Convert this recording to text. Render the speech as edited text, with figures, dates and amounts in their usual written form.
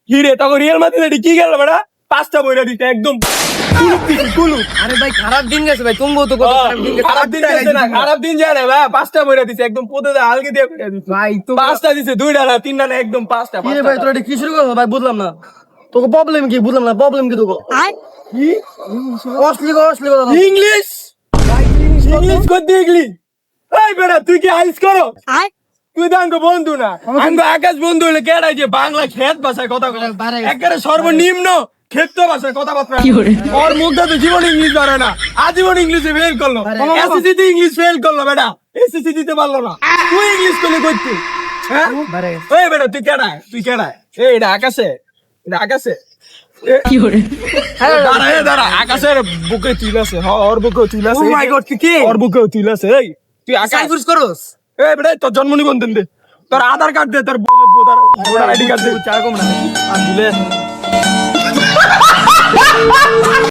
হিরে তখন real Madrid কি গেল বেটা 5টা বইরা দিতে একদম কুলুপ দিছে কুলুপ। আরে ভাই খারাপ দিন গেছে ভাই, তুমি তো কত খারাপ দিন গেছে। খারাপ দিন যাচ্ছে না, খারাপ দিন যায় না ভাই, 5টা বইরা দিছে একদম পোদে হালকে দিয়ে করে দিছে ভাই তো 5টা দিছে 2টা না 3টা না একদম 5টা। কি রে ভাই তোরা এটা কি শুরু করছো ভাই, বুঝলাম না তোকে প্রবলেম কি, বুঝলাম না প্রবলেম কি তোকে। কি অশ্লীল অশ্লীল কথা। ইংলিশ ইংলিশ কই দেখলি? এই বেটা তুই কি আইস করো? তুই তো আঙ্গো বন্ধু না, আঙ্গো আকাশ বন্ধু হলে কেডাই যে বাংলা খেত ভাষায় কথা বলে একেবারে সর্বনিম্ন ক্ষেত্র ভাষায় কথাবার্তা। ওর মুখটা তো জীবন ইংলিশ পারে না, আজীবন ইংলিশে ফেল করলো, এসএসসি তে ইংলিশ ফেল করলো বেটা, এসএসসি দিতে পারলো না। তুই ইংলিশ করলে করতে হ্যাঁ? ওই বেটা তুই কেডাই, তুই কেডাই? এই এটা আকাশে, এটা আকাশে দাঁড়া আকাশের বুকে তুল আছে, ওর বুকে তুল আছে। Oh my God, তুই কে? ওর বুকে তুল আছে। এই তুই আকাশ সাইফুস করস? এই বেটা তোর জন্ম নিবন্ধন দে, তোর আধার কার্ড দে, তোর ভোটার আইডি কার্ড দে, চারকম না আর দিলে